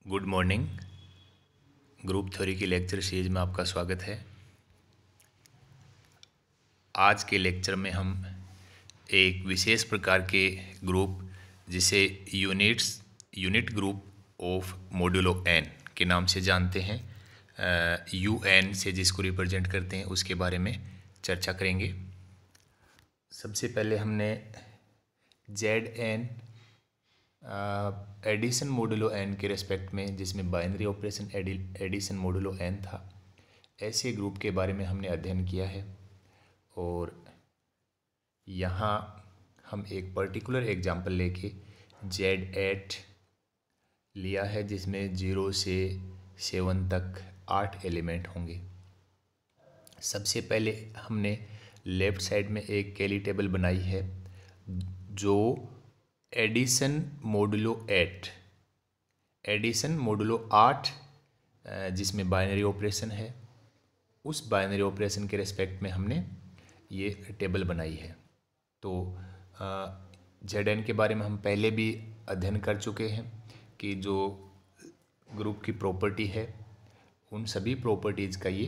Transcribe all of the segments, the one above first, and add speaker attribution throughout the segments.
Speaker 1: Good morning. Group theory की lecture series में आपका स्वागत है। आज के लेक्चर में हम एक विशेष प्रकार के ग्रुप जिसे unit group of modulo N के नाम से जानते हैं, UN से जिसको रिप्रेजेंट करते हैं उसके बारे में चर्चा करेंगे। सबसे पहले हमने ZN एडिशन मोडुलो एन के रेस्पेक्ट में, जिसमें binary operation addition modulo N था, ऐसे ग्रुप के बारे में हमने अध्ययन किया है। और यहाँ हम एक पर्टिकुलर एग्जांपल लेके Z8 लिया है, जिसमें 0 से 7 तक 8 एलिमेंट होंगे। सबसे पहले हमने लेफ़्ट साइड में एक कैली टेबल बनाई है जो एडिशन मोडुलो 8 जिसमें बाइनरी ऑपरेशन है, उस बाइनरी ऑपरेशन के रेस्पेक्ट में हमने ये टेबल बनाई है। तो ZN के बारे में हम पहले भी अध्ययन कर चुके हैं कि जो ग्रुप की प्रॉपर्टी है उन सभी प्रॉपर्टीज़ का ये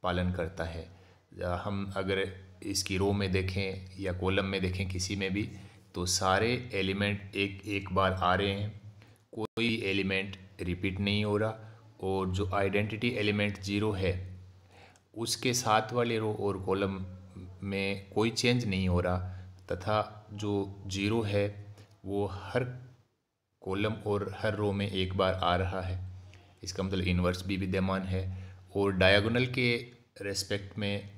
Speaker 1: पालन करता है। हम अगर इसकी रो में देखें या कॉलम में देखें, किसी में भी, तो सारे एलिमेंट एक बार आ रहे हैं, कोई एलिमेंट रिपीट नहीं हो रहा, और जो आइडेंटिटी एलिमेंट 0 है उसके साथ वाले रो और कॉलम में कोई चेंज नहीं हो रहा, तथा जो 0 है वो हर कॉलम और हर रो में एक बार आ रहा है। इसका मतलब इन्वर्स भी विद्यमान है और डायगोनल के रेस्पेक्ट में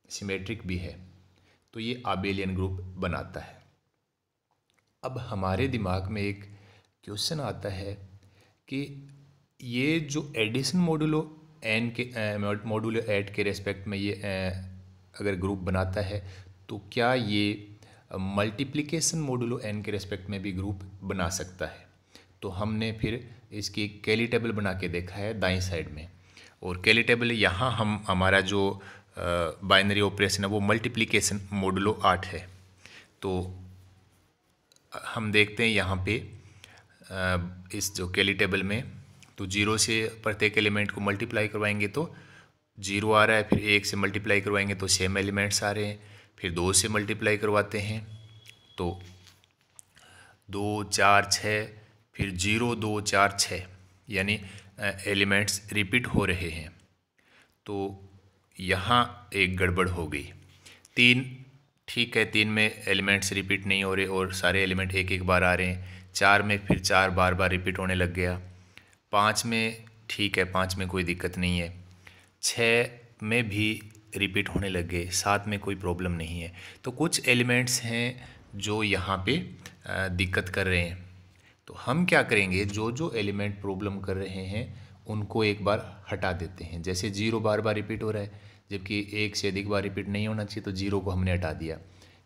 Speaker 1: सिमेट्रिक भी है। तो ये आबेलियन ग्रुप बनाता है। अब हमारे दिमाग में एक क्वेश्चन आता है कि ये जो एडिशन मोडुलो एन के मोडुलो 8 के रेस्पेक्ट में ये अगर ग्रुप बनाता है, तो क्या ये मल्टीप्लिकेशन मोडुलो एन के रेस्पेक्ट में भी ग्रुप बना सकता है? तो हमने फिर इसकी कैली टेबल बना के देखा है दाईं साइड में। और कैली टेबल यहाँ हमारा जो बाइनरी ऑपरेशन है वो मल्टीप्लिकेशन मोडुलो 8 है। तो हम देखते हैं यहाँ पे इस जो कैली टेबल में, तो 0 से प्रत्येक एलिमेंट को मल्टीप्लाई करवाएंगे तो 0 आ रहा है, फिर 1 से मल्टीप्लाई करवाएंगे तो सेम एलिमेंट्स आ रहे हैं, फिर 2 से मल्टीप्लाई करवाते हैं तो 2 4 6, फिर 0 2 4 6, यानी एलिमेंट्स रिपीट हो रहे हैं। तो यहाँ एक गड़बड़ हो गई। 3 ठीक है, 3 में एलिमेंट्स रिपीट नहीं हो रहे और सारे एलिमेंट एक बार आ रहे हैं। 4 में फिर 4 बार रिपीट होने लग गया। 5 में ठीक है, 5 में कोई दिक्कत नहीं है। 6 में भी रिपीट होने लग गए। 7 में कोई प्रॉब्लम नहीं है। तो कुछ एलिमेंट्स हैं जो यहाँ पे दिक्कत कर रहे हैं। तो हम क्या करेंगे, जो एलिमेंट प्रॉब्लम कर रहे हैं उनको एक बार हटा देते हैं। जैसे 0 बार रिपीट हो रहा है, जबकि 1 से अधिक बार रिपीट नहीं होना चाहिए, तो 0 को हमने हटा दिया।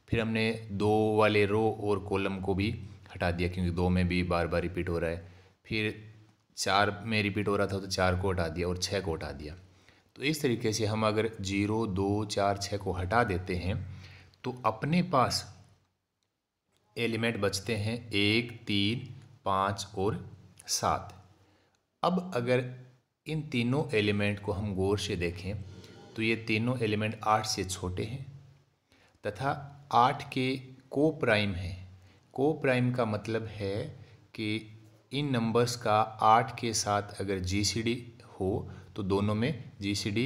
Speaker 1: फिर हमने 2 वाले रो और कॉलम को भी हटा दिया, क्योंकि 2 में भी बार रिपीट हो रहा है। फिर 4 में रिपीट हो रहा था तो 4 को हटा दिया और 6 को हटा दिया। तो इस तरीके से हम अगर 0 2 4 6 को हटा देते हैं तो अपने पास एलिमेंट बचते हैं 1 3 5 और 7। अब अगर इन तीनों एलिमेंट को हम गौर से देखें तो ये तीनों एलिमेंट 8 से छोटे हैं तथा 8 के को प्राइम हैं। को प्राइम का मतलब है कि इन नंबर्स का 8 के साथ अगर GCD हो तो दोनों में GCD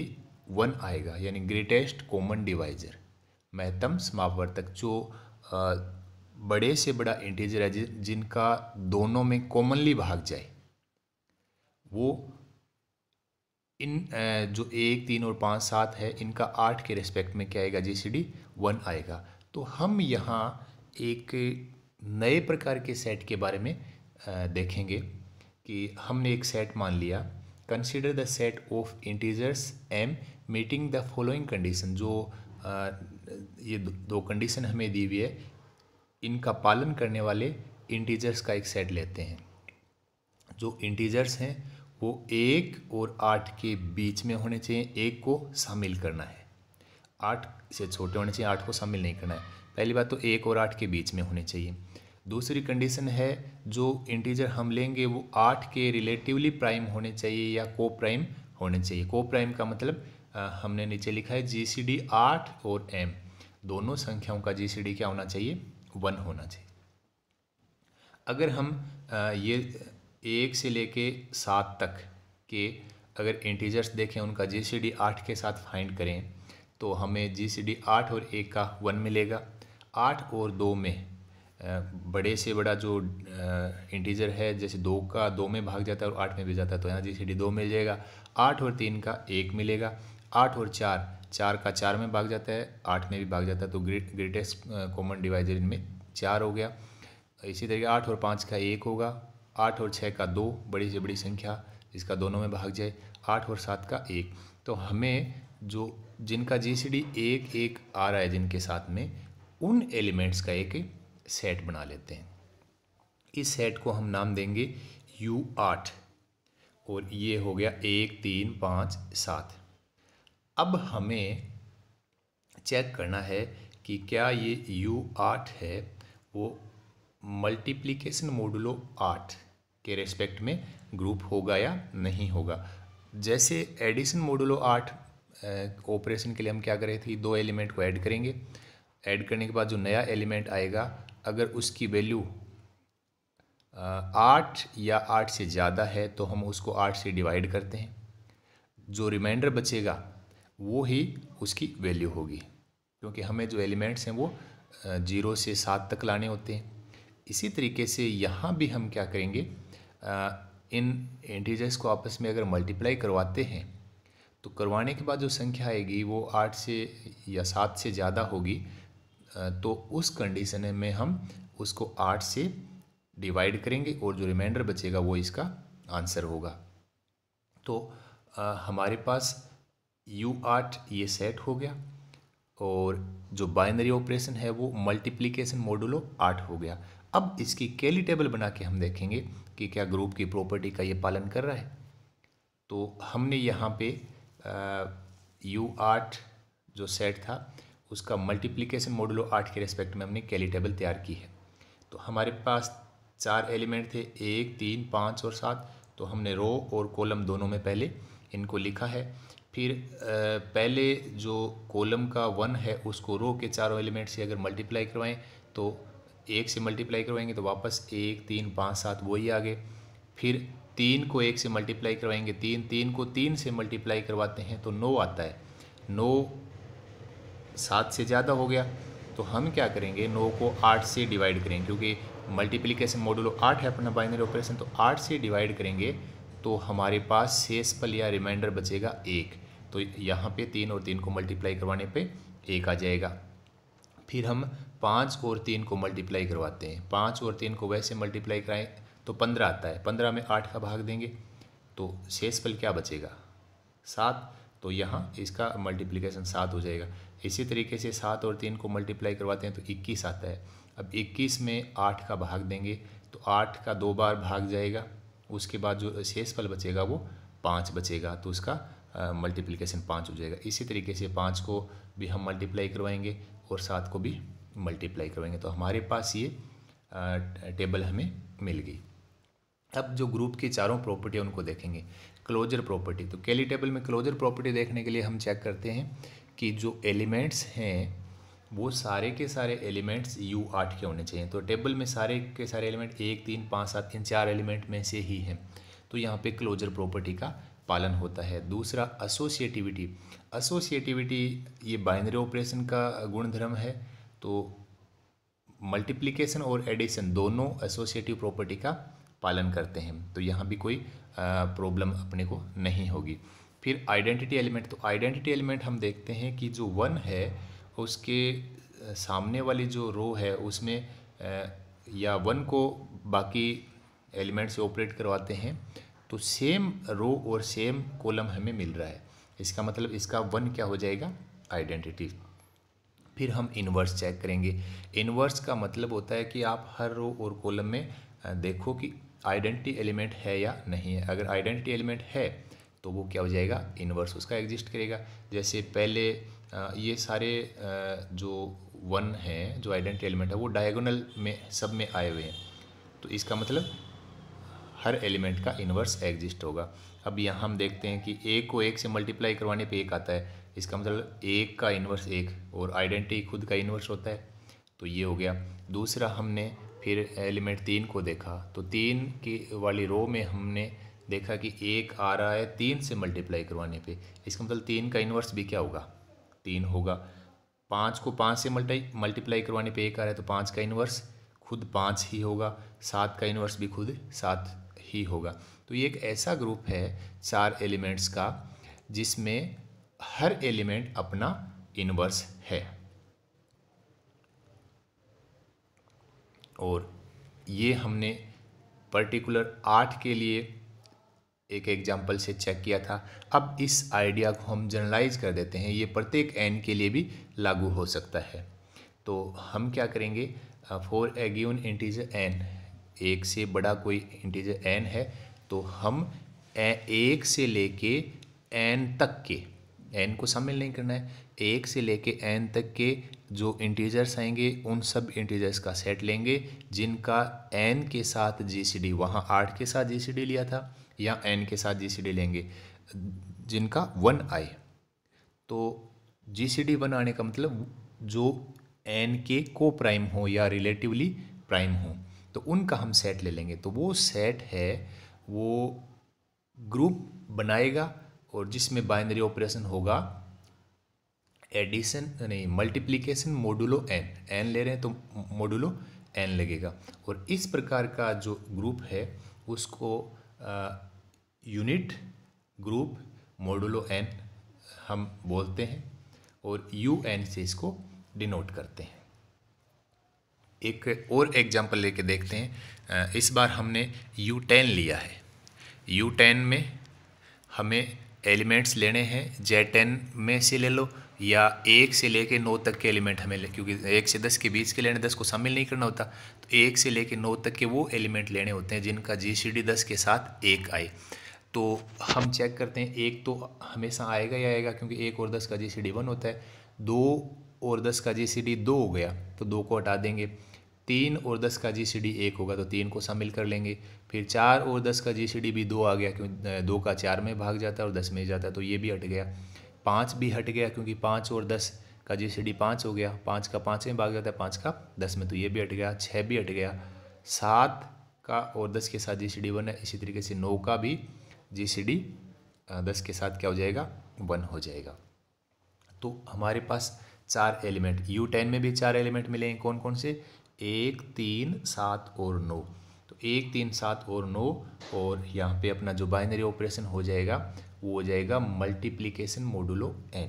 Speaker 1: 1 आएगा, यानी ग्रेटेस्ट कॉमन डिवाइजर, महत्तम समापवर्तक। जो बड़े से बड़ा इंटीजर है जिनका दोनों में कॉमनली भाग जाए, वो इन जो 1 3 और 5 7 है, इनका 8 के रेस्पेक्ट में क्या आएगा, GCD 1 आएगा। तो हम यहाँ एक नए प्रकार के सेट के बारे में देखेंगे कि हमने एक सेट मान लिया। Consider the set of integers m meeting the following condition. जो ये दो कंडीशन हमें दी हुई है, इनका पालन करने वाले इंटीजर्स का एक सेट लेते हैं। जो इंटीजर्स हैं वो 1 और 8 के बीच में होने चाहिए, 1 को शामिल करना है। 8 से छोटे होने चाहिए, 8 को शामिल नहीं करना है। पहली बात तो 1 और 8 के बीच में होने चाहिए। दूसरी कंडीशन है जो इंटीजर हम लेंगे वो 8 के रिलेटिवली प्राइम होने चाहिए या को प्राइम होने चाहिए। को प्राइम का मतलब हमने नीचे लिखा है जीसीडी 8 और m दोनों संख्याओं का जीसीडी क्या होना चाहिए, 1 होना चाहिए। अगर हम ये 1 से लेके 7 तक के अगर इंटीजर्स देखें उनका जीसीडी 8 के साथ फाइंड करें तो हमें जीसीडी 8 और 1 का 1 मिलेगा। 8 और 2 में बड़े से बड़ा जो इंटीजर है जैसे 2 का 2 में भाग जाता है और 8 में भी जाता है तो यहाँ जीसीडी 2 मिल जाएगा। 8 और 3 का 1 मिलेगा। 8 और 4 का 4 में भाग जाता है, 8 में भी भाग जाता है तो ग्रेटेस्ट कॉमन डिवाइजर इनमें 4 हो गया। इसी तरीके 8 और 5 का 1 होगा। 8 और 6 का 2, बड़ी से बड़ी संख्या जिसका दोनों में भाग जाए। 8 और 7 का 1। तो हमें जो जिनका जीसीडी 1 1 आ रहा है जिनके साथ में, उन एलिमेंट्स का एक सेट बना लेते हैं। इस सेट को हम नाम देंगे U8 और ये हो गया 1 3 5 7। अब हमें चेक करना है कि क्या ये U8 है वो मल्टीप्लिकेशन मोडुलो 8 के रेस्पेक्ट में ग्रुप होगा या नहीं होगा। जैसे एडिशन मोडुलो 8 ऑपरेशन के लिए हम क्या करें थे, 2 एलिमेंट को ऐड करेंगे। ऐड करने के बाद जो नया एलिमेंट आएगा अगर उसकी वैल्यू 8 या 8 से ज़्यादा है तो हम उसको 8 से डिवाइड करते हैं। जो रिमाइंडर बचेगा वो ही उसकी वैल्यू होगी, क्योंकि हमें जो एलिमेंट्स हैं वो 0 से 7 तक लाने होते हैं। इसी तरीके से यहाँ भी हम क्या करेंगे, इन इंटीजर्स को आपस में अगर मल्टीप्लाई करवाते हैं तो करवाने के बाद जो संख्या आएगी वो 8 से या 7 से ज़्यादा होगी, तो उस कंडीशन में हम उसको 8 से डिवाइड करेंगे और जो रिमाइंडर बचेगा वो इसका आंसर होगा। तो हमारे पास U8 ये सेट हो गया और जो बाइनरी ऑपरेशन है वो मल्टीप्लिकेशन मोडुलो 8 हो गया। अब इसकी कैली टेबल बना के हम देखेंगे कि क्या ग्रुप की प्रॉपर्टी का ये पालन कर रहा है। तो हमने यहाँ पे U8 जो सेट था उसका मल्टीप्लिकेशन मोडुलो 8 के रेस्पेक्ट में हमने कैली टेबल तैयार की है। तो हमारे पास 4 एलिमेंट थे, 1 3 5 और 7। तो हमने रो और कॉलम दोनों में पहले इनको लिखा है। फिर पहले जो कॉलम का 1 है उसको रो के चारों एलिमेंट से अगर मल्टीप्लाई करवाएं तो 1 से मल्टीप्लाई करवाएंगे तो वापस 1 3 5 7 वही आ गए। फिर 3 को 1 से मल्टीप्लाई करवाएंगे, 3 को 3 से मल्टीप्लाई करवाते हैं तो 9 आता है। 9 7 से ज़्यादा हो गया तो हम क्या करेंगे, 9 को 8 से डिवाइड करेंगे, क्योंकि मल्टीप्लिकेशन मोडुलो 8 है अपना बाइनरी ऑपरेशन। तो 8 से डिवाइड करेंगे तो हमारे पास शेषफल या रिमाइंडर बचेगा 1। तो यहाँ पे 3 और 3 को मल्टीप्लाई करवाने पे 1 आ जाएगा। फिर हम 5 और 3 को मल्टीप्लाई करवाते हैं। 5 और 3 को वैसे मल्टीप्लाई कराएं तो 15 आता है। 15 में 8 का भाग देंगे तो शेषफल क्या बचेगा, 7। तो यहाँ इसका मल्टीप्लिकेशन 7 हो जाएगा। इसी तरीके से 7 और 3 को मल्टीप्लाई करवाते हैं तो 21 आता है। अब 21 में 8 का भाग देंगे तो 8 का 2 बार भाग जाएगा। उसके बाद जो शेषफल बचेगा वो 5 बचेगा, तो उसका मल्टीप्लिकेशन 5 हो जाएगा। इसी तरीके से 5 को भी हम मल्टीप्लाई करवाएंगे और 7 को भी मल्टीप्लाई करवाएंगे। तो हमारे पास ये टेबल हमें मिल गई। अब जो ग्रुप की चारों प्रॉपर्टी उनको देखेंगे। क्लोजर प्रॉपर्टी, तो कैली टेबल में क्लोजर प्रॉपर्टी देखने के लिए हम चेक करते हैं कि जो एलिमेंट्स हैं वो सारे के सारे एलिमेंट्स U8 के होने चाहिए। तो टेबल में सारे के सारे एलिमेंट 1 3 5 7 इन 4 एलिमेंट में से ही हैं, तो यहाँ पे क्लोजर प्रॉपर्टी का पालन होता है। दूसरा एसोसिएटिविटी। एसोसिएटिविटी ये बाइनरी ऑपरेशन का गुणधर्म है। तो मल्टीप्लिकेशन और एडिशन दोनों एसोसिएटिव प्रॉपर्टी का पालन करते हैं, तो यहाँ भी कोई प्रॉब्लम अपने को नहीं होगी। फिर आइडेंटिटी एलिमेंट, तो आइडेंटिटी एलिमेंट हम देखते हैं कि जो 1 है उसके सामने वाली जो रो है उसमें या 1 को बाकी एलिमेंट से ऑपरेट करवाते हैं तो सेम रो और सेम कॉलम हमें मिल रहा है। इसका मतलब इसका 1 क्या हो जाएगा, आइडेंटिटी। फिर हम इन्वर्स चेक करेंगे। इन्वर्स का मतलब होता है कि आप हर रो और कॉलम में देखो कि आइडेंटिटी एलिमेंट है या नहीं है। अगर आइडेंटिटी एलिमेंट है तो वो क्या हो जाएगा, इन्वर्स उसका एग्जिस्ट करेगा। जैसे पहले ये सारे जो 1 है, जो आइडेंटिटी एलिमेंट है, वो डायगोनल में सब में आए हुए हैं, तो इसका मतलब हर एलिमेंट का इन्वर्स एग्जिस्ट होगा। अब यहाँ हम देखते हैं कि एक को एक से मल्टीप्लाई करवाने पे एक आता है, इसका मतलब एक का इन्वर्स एक, और आइडेंटिटी खुद का इन्वर्स होता है, तो ये हो गया। दूसरा हमने फिर एलिमेंट 3 को देखा, तो 3 की वाली रो में हमने देखा कि एक आ रहा है 3 से मल्टीप्लाई करवाने पे, इसका मतलब 3 का इन्वर्स भी क्या होगा, 3 होगा। 5 को 5 से मल्टीप्लाई करवाने पे एक आ रहा है, तो 5 का इन्वर्स खुद 5 ही होगा। 7 का इन्वर्स भी खुद 7 ही होगा। तो ये एक ऐसा ग्रुप है 4 एलिमेंट्स का जिसमें हर एलिमेंट अपना इन्वर्स है। और ये हमने पर्टिकुलर 8 के लिए एक एग्जाम्पल से चेक किया था। अब इस आइडिया को हम जनरलाइज कर देते हैं, ये प्रत्येक n के लिए भी लागू हो सकता है। तो हम क्या करेंगे, for a given integer n, एक से बड़ा कोई इंटीजर n है, तो हम एक से लेके n तक के, n को शामिल नहीं करना है, एक से लेके n तक के जो इंटीजर्स आएंगे उन सब इंटीजर्स का सेट लेंगे जिनका n के साथ जीसीडी, वहाँ 8 के साथ जीसीडी लिया था, या n के साथ जीसीडी लेंगे जिनका 1 आए। तो जीसीडी 1 आने का मतलब जो n के को प्राइम हो या रिलेटिवली प्राइम हो, तो उनका हम सेट ले लेंगे। तो वो सेट है, वो ग्रुप बनाएगा और जिसमें बाइनरी ऑपरेशन होगा एडिशन नहीं मल्टीप्लिकेशन मोडुलो n ले रहे हैं तो मोडुलो n लगेगा। और इस प्रकार का जो ग्रुप है उसको यूनिट ग्रुप मोडुलो n हम बोलते हैं, और UN से इसको डिनोट करते हैं। एक और एग्जांपल लेके देखते हैं। इस बार हमने U10 लिया है। U10 में हमें एलिमेंट्स लेने हैं, Z10 में से ले लो या 1 से लेके 9 तक के एलिमेंट हमें ले, क्योंकि 1 से 10 के बीच के लेने, 10 को शामिल नहीं करना होता, तो 1 से लेके 9 तक के वो एलिमेंट लेने होते हैं जिनका जीसीडी 10 के साथ 1 आए। तो हम चेक करते हैं, 1 तो हमेशा आएगा ही आएगा क्योंकि 1 और 10 का जीसीडी 1 होता है। 2 और 10 का जीसीडी 2 हो गया तो 2 को हटा देंगे। 3 और 10 का जीसीडी 1 होगा तो 3 को शामिल कर लेंगे। फिर 4 और 10 का जीसीडी भी 2 आ गया क्योंकि 2 का 4 में भाग जाता है और 10 में जाता है, तो ये भी हट गया। 5 भी हट गया क्योंकि 5 और 10 का जीसीडी 5 हो गया, 5 का 5 में भाग जाता है, 5 का 10 में, तो ये भी हट गया। 6 भी हट गया। 7 का और 10 के साथ जीसीडी 1 है, इसी तरीके से 9 का भी जीसीडी 10 के साथ क्या हो जाएगा, 1 हो जाएगा। तो हमारे पास 4 एलिमेंट, U10 में भी 4 एलिमेंट मिलेंगे। कौन कौन से, 1, 3, 7 और 9। तो 1, 3, 7 और 9, और यहाँ पे अपना जो बाइनरी ऑपरेशन हो जाएगा वो हो जाएगा मल्टीप्लिकेशन मोडुलो n।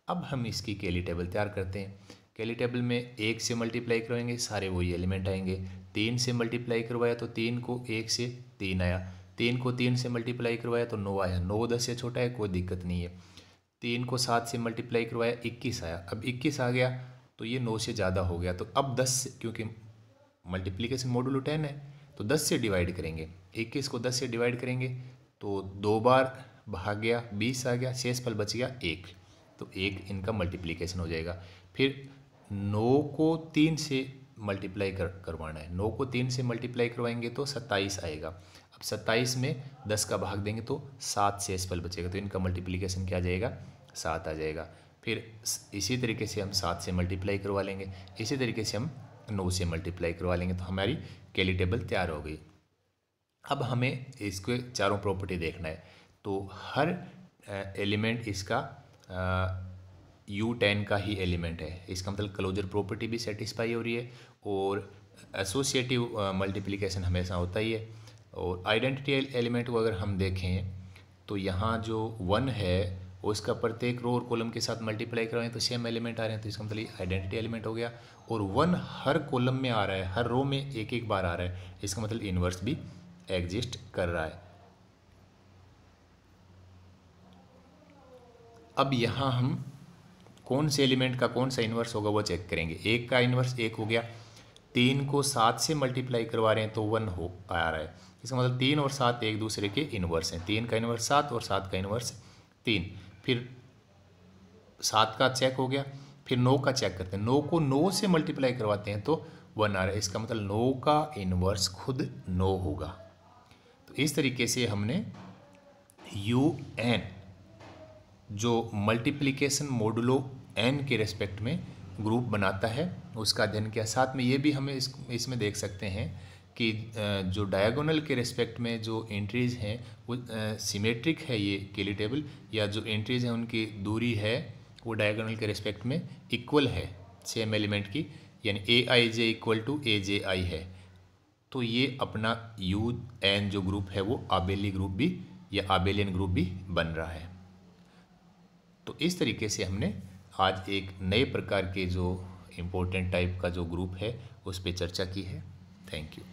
Speaker 1: अब हम इसकी कैली टेबल तैयार करते हैं। कैली टेबल में 1 से मल्टीप्लाई करवाएंगे, सारे वही एलिमेंट आएंगे। 3 से मल्टीप्लाई करवाया तो 3 को 1 से 3 आया। 3 को 3 से मल्टीप्लाई करवाया तो 9 आया। 9 10 से छोटा है, कोई दिक्कत नहीं है। 3 को 7 से मल्टीप्लाई करवाया, 21 आया। अब 21 आ गया तो ये 9 से ज़्यादा हो गया, तो अब 10 से, क्योंकि मल्टीप्लिकेशन मोडुलो 10 है तो 10 से डिवाइड करेंगे। 21 को 10 से डिवाइड करेंगे तो 2 बार भाग गया, 20 आ गया, शेषफल बच गया 1, तो 1 इनका मल्टीप्लिकेशन हो जाएगा। फिर 9 को 3 से मल्टीप्लाई करवाना है। 9 को 3 से मल्टीप्लाई करवाएंगे तो 27 आएगा। अब 27 में 10 का भाग देंगे तो 7 शेषफल बचेगा, तो इनका मल्टीप्लिकेशन क्या आ जाएगा, 7 आ जाएगा। फिर इसी तरीके से हम 7 से मल्टीप्लाई करवा लेंगे, इसी तरीके से हम 9 से मल्टीप्लाई करवा लेंगे, तो हमारी कैली टेबल तैयार हो गई। अब हमें इसके चारों प्रॉपर्टी देखना है। तो हर एलिमेंट इसका U10 का ही एलिमेंट है, इसका मतलब क्लोजर प्रॉपर्टी भी सेटिस्फाई हो रही है, और एसोसिएटिव मल्टीप्लिकेशन हमेशा होता ही है। और आइडेंटिटी एलिमेंट को अगर हम देखें तो यहाँ जो 1 है उसका प्रत्येक रो और कॉलम के साथ मल्टीप्लाई करवाएं तो सेम एलिमेंट आ रहे हैं, तो इसका मतलब आइडेंटिटी एलिमेंट हो गया। और 1 हर कॉलम में आ रहा है, हर रो में एक एक बार आ रहा है, इसका मतलब इन्वर्स भी एग्जिस्ट कर रहा है। अब यहाँ हम कौन से एलिमेंट का कौन सा इन्वर्स होगा वो चेक करेंगे। 1 का इन्वर्स 1 हो गया। 3 को 7 से मल्टीप्लाई करवा रहे हैं तो 1 हो आ रहा है, इसका मतलब 3 और 7 एक दूसरे के इन्वर्स हैं। 3 का इन्वर्स 7 और 7 का इन्वर्स 3। फिर 7 का चेक हो गया, फिर 9 का चेक करते हैं, 9 को 9 से मल्टीप्लाई करवाते हैं तो 1 आ रहा है, इसका मतलब 9 का इन्वर्स खुद 9 होगा। तो इस तरीके से हमने UN जो मल्टीप्लिकेशन मोडुलो n के रेस्पेक्ट में ग्रुप बनाता है उसका अध्ययन किया। साथ में ये भी हमें इसमें देख सकते हैं कि जो डायगोनल के रेस्पेक्ट में जो एंट्रीज़ हैं वो सिमेट्रिक है ये केली टेबल, या जो एंट्रीज़ हैं उनकी दूरी है वो डायगोनल के रेस्पेक्ट में इक्वल है सेम एलिमेंट की, यानी AIJ इक्वल टू AJI है। तो ये अपना UN जो ग्रुप है वो आबेली ग्रुप भी या आबेलियन ग्रुप भी बन रहा है। तो इस तरीके से हमने आज एक नए प्रकार के जो इम्पोर्टेंट टाइप का जो ग्रुप है उस पर चर्चा की है। Thank you.